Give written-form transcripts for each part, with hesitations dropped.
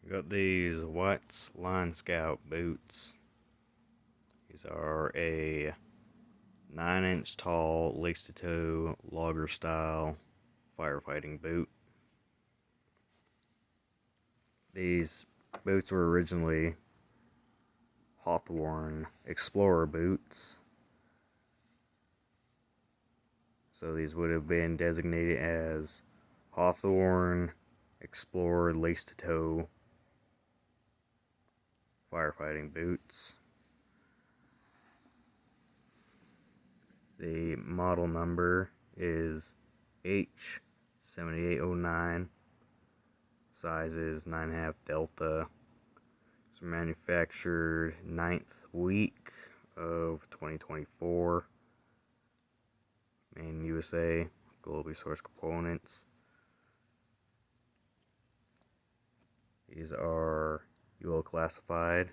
Got these White's Line Scout boots. These are a 9-inch tall, lace-to-toe, logger style firefighting boot. These boots were originally Hawthorne Explorer boots. So these would have been designated as Hawthorne Explorer lace-to-toe firefighting boots. The model number is H7809. Size is 9.5 Delta. It's manufactured 9th week of 2024 in USA, globally sourced components. These are UL classified,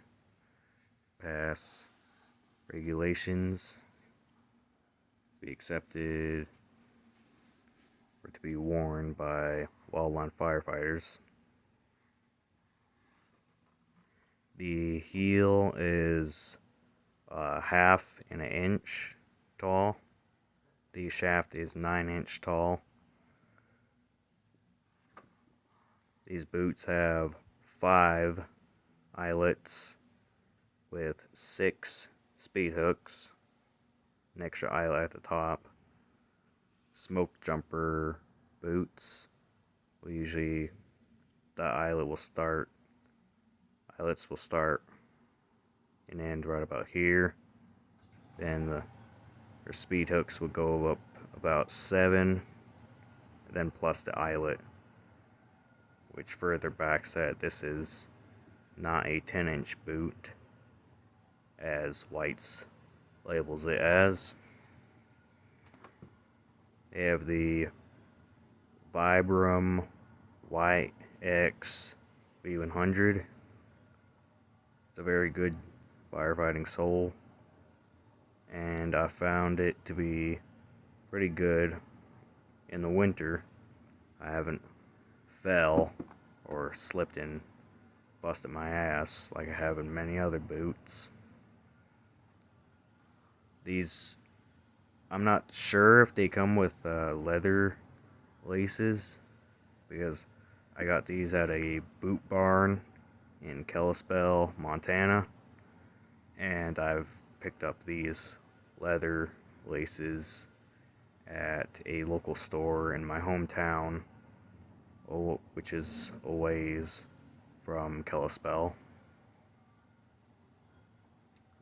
pass regulations, be accepted or to be worn by wildland firefighters. The heel is half and an inch tall. The shaft is 9-inch tall. These boots have 5 eyelets with 6 speed hooks, an extra eyelet at the top. Smoke jumper boots will usually, the eyelets will start and end right about here. Then their speed hooks will go up about 7, then plus the eyelet, which further backs that this is not a 10-inch boot as White's labels it as. They have the Vibram White X V100. It's a very good firefighting sole, and I found it to be pretty good in the winter. I haven't fell or slipped and busted my ass like I have in many other boots. These, I'm not sure if they come with leather laces, because I got these at a boot barn in Kalispell, Montana, and I've picked up these leather laces at a local store in my hometown, which is a ways from Kalispell.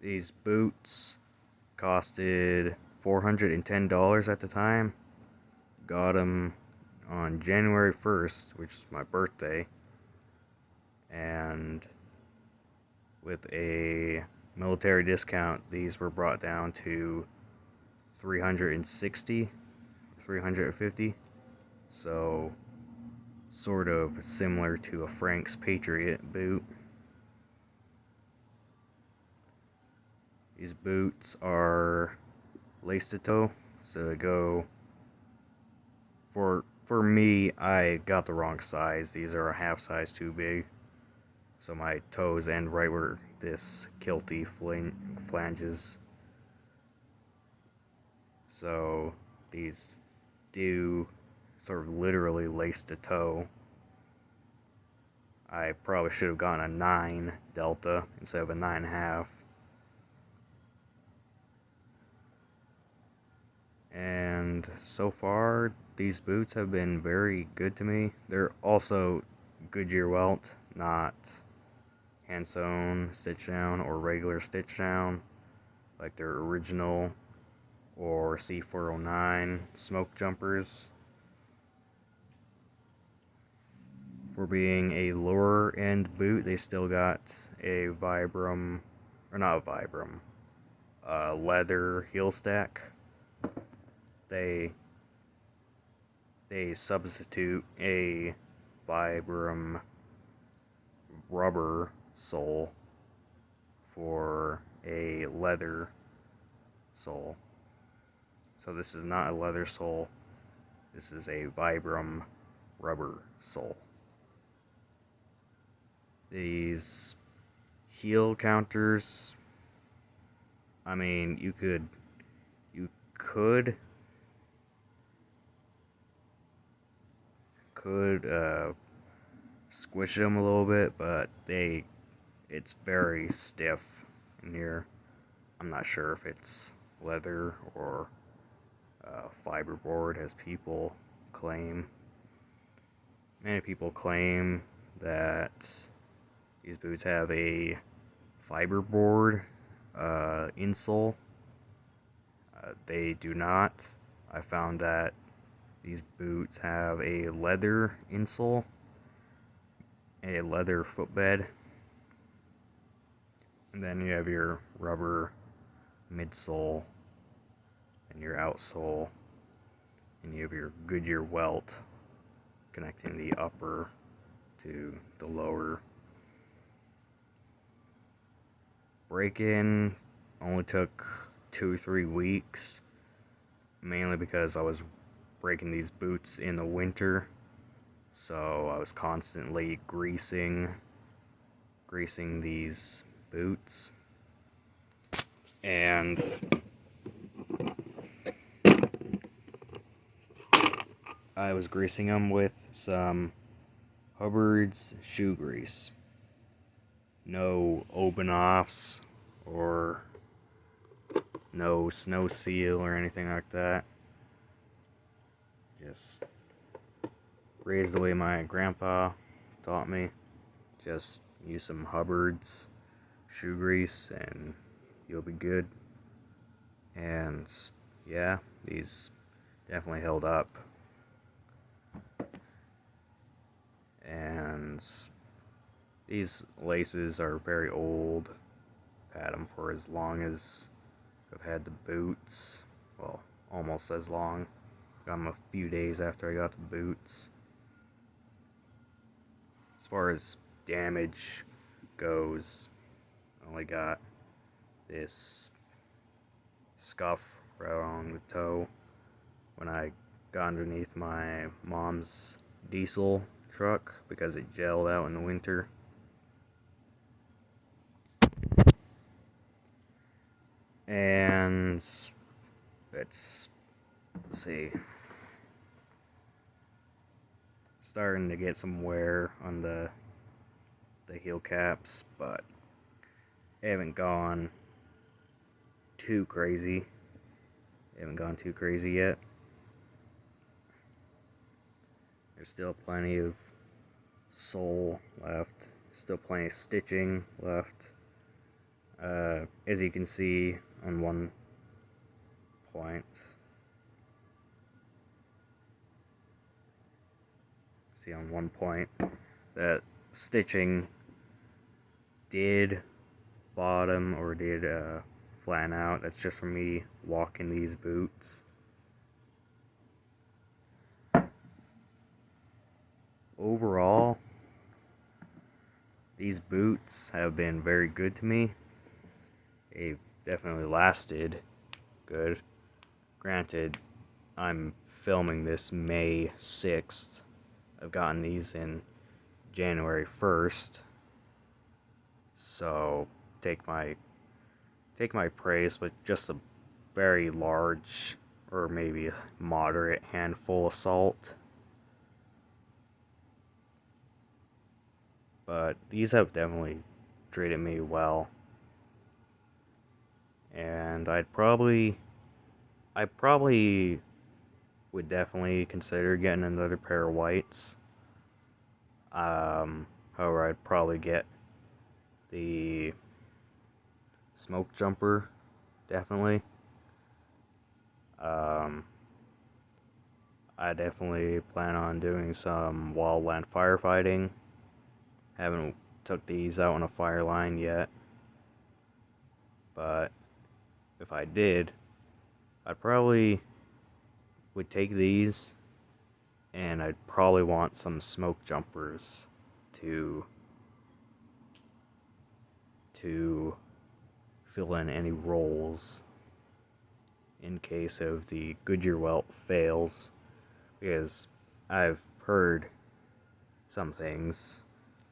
These boots costed $410 at the time. Got them on January 1st, which is my birthday, and with a military discount, these were brought down to $360, $350. So sort of similar to a Frank's Patriot boot. These boots are lace-to-toe, so they go, for me, I got the wrong size. These are a half size too big, so my toes end right where this Kilty flanges. So these do sort of literally lace-to-toe. I probably should have gotten a 9 Delta instead of a 9.5. And so far, these boots have been very good to me. They're also Goodyear welt, not hand sewn stitch down or regular stitch down like their original or C409 smoke jumpers. For being a lower end boot, they still got a Vibram, or not a Vibram, leather heel stack. They substitute a Vibram rubber sole for a leather sole. So this is not a leather sole, this is a Vibram rubber sole. these heel counters. I mean, you could could squish them a little bit, but it's very stiff in here. I'm not sure if it's leather or fiberboard, as people claim. Many people claim that these boots have a fiberboard insole. They do not. I found that these boots have a leather insole, a leather footbed, and then you have your rubber midsole and your outsole, and you have your Goodyear welt connecting the upper to the lower. Break-in only took 2-3 weeks, mainly because I was breaking these boots in the winter, so I was constantly greasing these boots, and I was greasing them with some Hubbard's shoe grease. No open-offs or no snow seal or anything like that. Just raised the way my grandpa taught me. Just use some Hubbard's shoe grease and you'll be good. And yeah, these definitely held up. And these laces are very old. I've had them for as long as I've had the boots. Well, almost as long. Got them a few days after I got the boots. As far as damage goes, I only got this scuff right on the toe when I got underneath my mom's diesel truck because it gelled out in the winter. And let's see, starting to get some wear on the heel caps, but haven't gone too crazy. Yet. There's still plenty of sole left. Still plenty of stitching left. As you can see on one point. See on one point that stitching did bottom or did flatten out. That's just from me walking these boots. Overall, these boots have been very good to me. They've definitely lasted good. Granted, I'm filming this May 6th. I've gotten these in January 1st. So take my praise with just a very large or maybe a moderate handful of salt. But these have definitely treated me well. And I probably would definitely consider getting another pair of whites. However, I'd probably get the smoke jumper, definitely. I definitely plan on doing some wildland firefighting. Haven't took these out on a fire line yet, but if I did, I probably would take these, and I'd probably want some smoke jumpers to fill in any roles in case of the Goodyear welt fails, because I've heard some things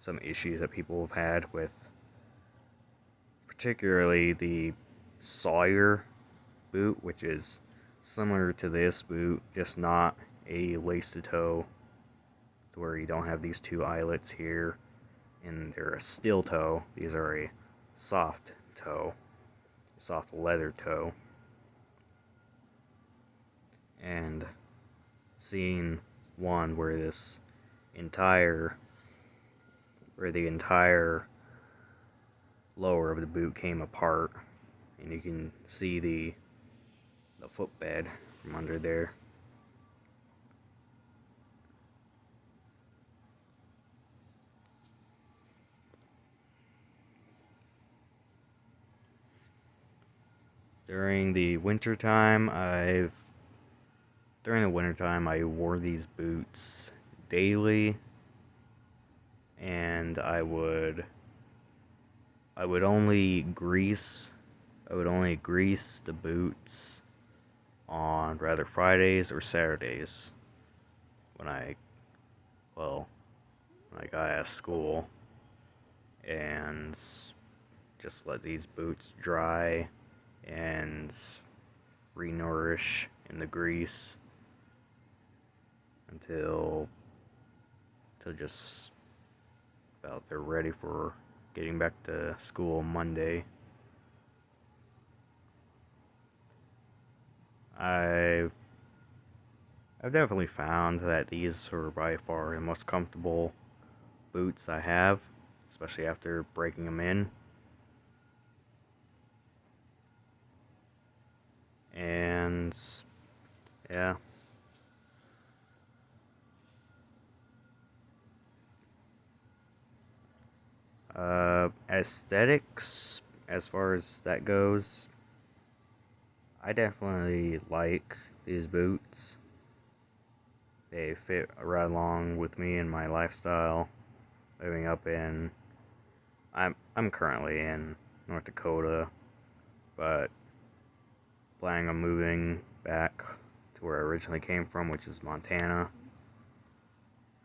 some issues that people have had with particularly the Sawyer boot, which is similar to this boot, just not a lace-to toe, where you don't have these two eyelets here, and they're a steel toe. These are a soft toe, soft leather toe. And seeing one where the entire lower of the boot came apart, and you can see the footbed from under there. During the wintertime, I wore these boots daily, and I would only grease the boots on rather Fridays or Saturdays when I got out of school, and just let these boots dry and re-nourish in the grease until just about they're ready for getting back to school Monday. I've definitely found that these are by far the most comfortable boots I have, especially after breaking them in. And yeah. Aesthetics, as far as that goes, I definitely like these boots. They fit right along with me and my lifestyle. Living up in, I'm currently in North Dakota, but planning on moving back to where I originally came from, which is Montana,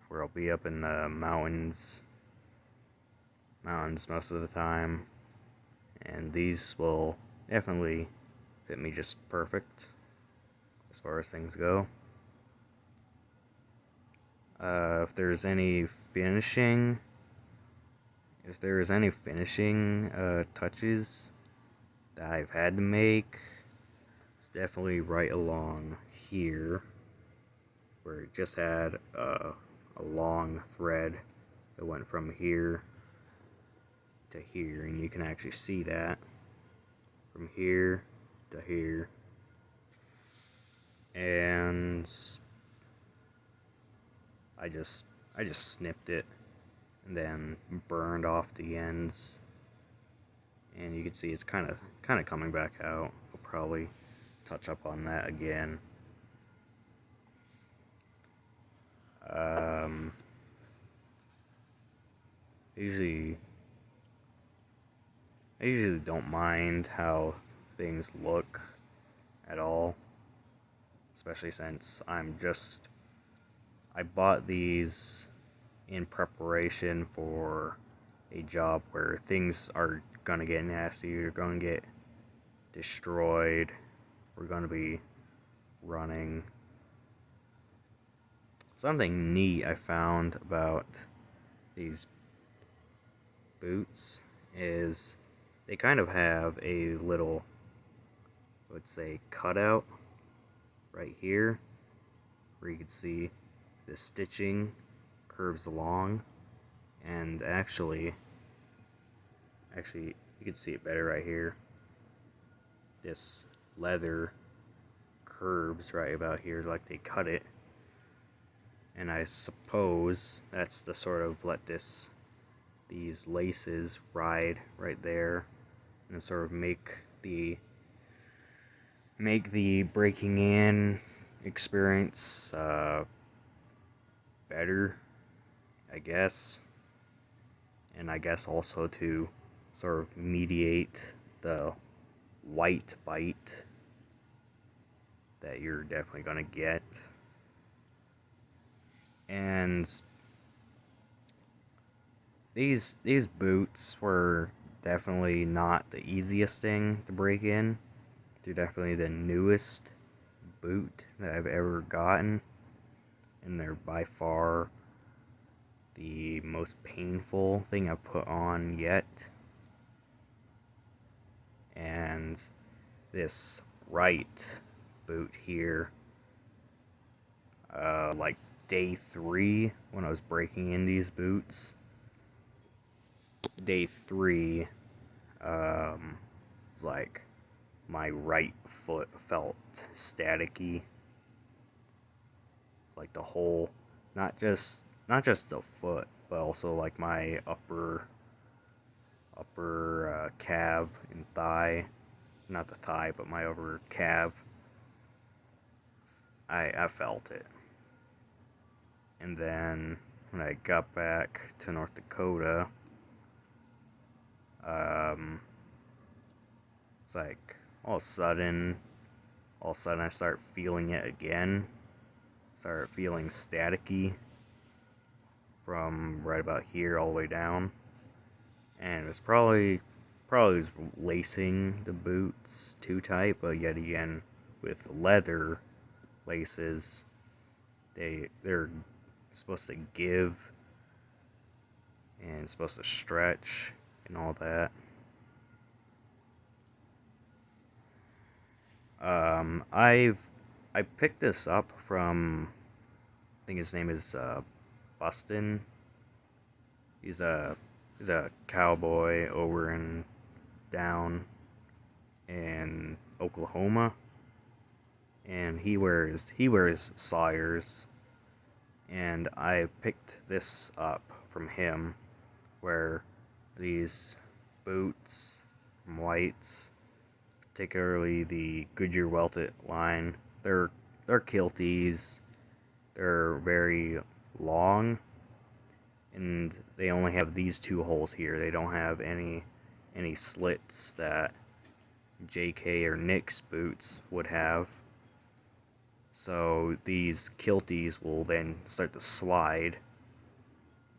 where I'll be up in the mountains most of the time, and these will definitely fit me just perfect as far as things go. If there's any finishing touches that I've had to make, it's definitely right along here, where it just had a long thread that went from here to here, and you can actually see that from here to here. And I just snipped it and then burned off the ends, and you can see it's kind of coming back out. I'll probably touch up on that again. I usually don't mind how things look at all, especially since I bought these in preparation for a job where things are gonna get nasty, you're gonna get destroyed, we're gonna be running. Something neat I found about these boots is they kind of have a little, let's say, cutout right here where you can see the stitching curves along, and actually you can see it better right here. This leather curves right about here like they cut it, and I suppose that's the sort of let these laces ride right there and sort of make the breaking in experience better, I guess. And I guess also to sort of mediate the white bite that you're definitely gonna get. And these boots were definitely not the easiest thing to break in. They're definitely the newest boot that I've ever gotten, and they're by far the most painful thing I've put on yet. And this right boot here, like day 3 when I was breaking in these boots, day 3, it's like my right foot felt staticky, like the whole, not just the foot, but also like my upper calf and thigh, not the thigh, but my upper calf. I felt it. And then when I got back to North Dakota, it's like all of a sudden I start feeling it again. Start feeling staticky from right about here all the way down. And it was probably was lacing the boots too tight, but yet again, with leather laces, they're supposed to give and supposed to stretch and all that. I picked this up from, I think his name is Bustin. He's a cowboy over in down in Oklahoma, and he wears Sawyers, and I picked this up from him, where these boots from White's, particularly the Goodyear Welted line, they're kilties. They're very long, and they only have these 2 holes here. They don't have any slits that JK or Nick's boots would have. So these kilties will then start to slide,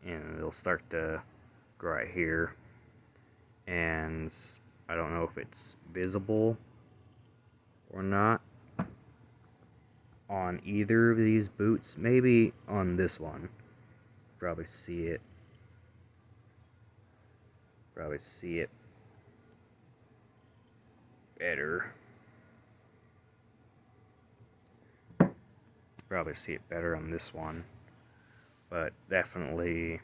and they'll start to go right here. And I don't know if it's visible or not on either of these boots. Maybe on this one. Probably see it better. Probably see it better on this one. But definitely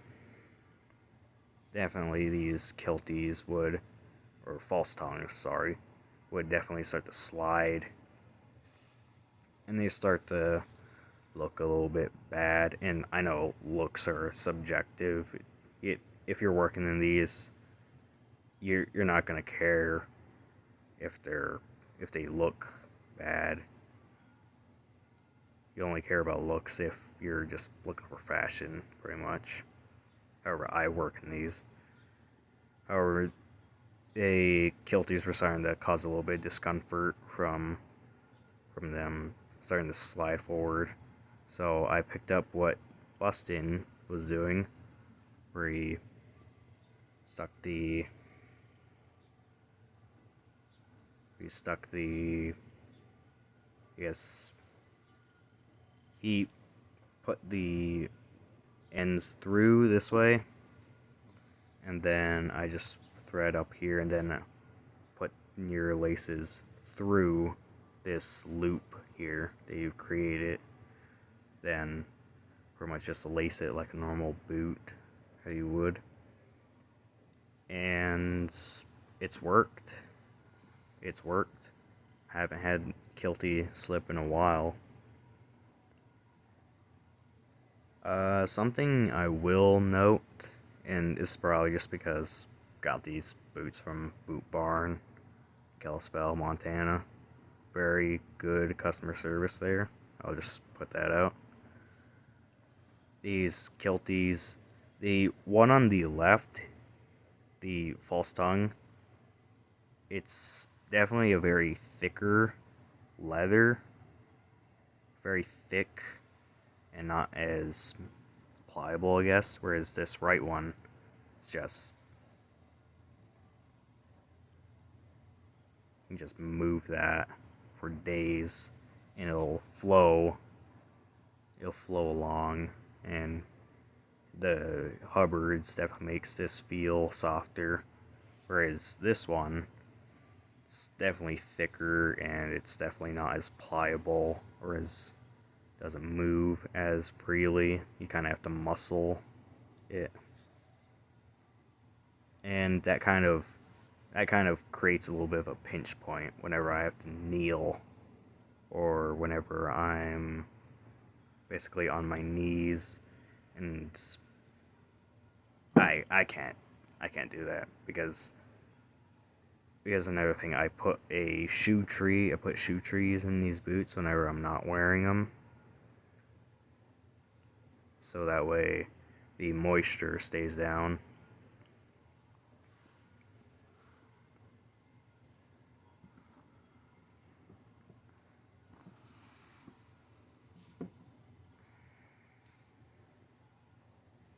these kilties would, or false tongues, sorry, would definitely start to slide. And they start to look a little bit bad. And I know looks are subjective. If you're working in these, you're not gonna care if they look bad. You only care about looks if you're just looking for fashion, pretty much. However, I work in these. However, the kilties were starting to cause a little bit of discomfort from them starting to slide forward. So I picked up what Bustin was doing, where he stuck the I guess he put the ends through this way, and then I just thread up here, and then put your laces through this loop here that you've created. Then pretty much just lace it like a normal boot, how you would. And it's worked. I haven't had Kilty slip in a while. Something I will note, and it's probably just because I got these boots from Boot Barn, Kalispell, Montana. Very good customer service there. I'll just put that out. These kilties, the one on the left, the false tongue, it's definitely a very thicker leather, very thick and not as pliable, I guess, whereas this right one, it's just, you can just move that for days and it'll flow along, and the Hubbard's definitely makes this feel softer, whereas this one, it's definitely thicker and it's definitely not as pliable, or as doesn't move as freely. You kind of have to muscle it, and that kind of creates a little bit of a pinch point whenever I have to kneel, or whenever I'm basically on my knees, and I can't do that because another thing, I put shoe trees in these boots whenever I'm not wearing them, so that way the moisture stays down.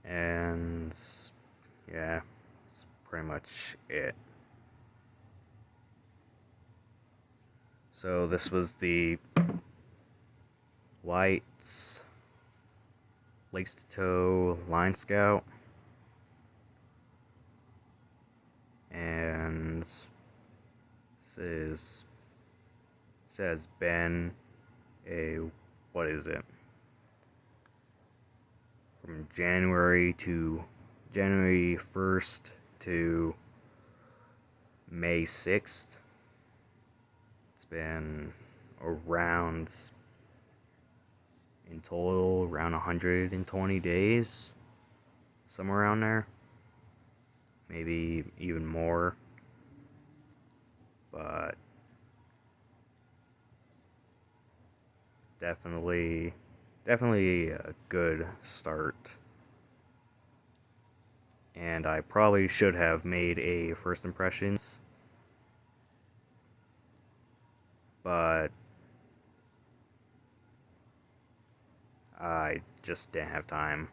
And yeah, that's pretty much it. So this was the White's Lace to Toe Line Scout, and this has been a, what is it, from January 1st to May 6th. It's been around, in total, around 120 days, somewhere around there, maybe even more, but definitely a good start. And I probably should have made a first impressions, but I just didn't have time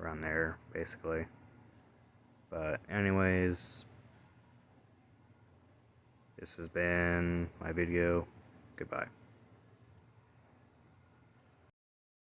around there, basically. But anyways, this has been my video. Goodbye.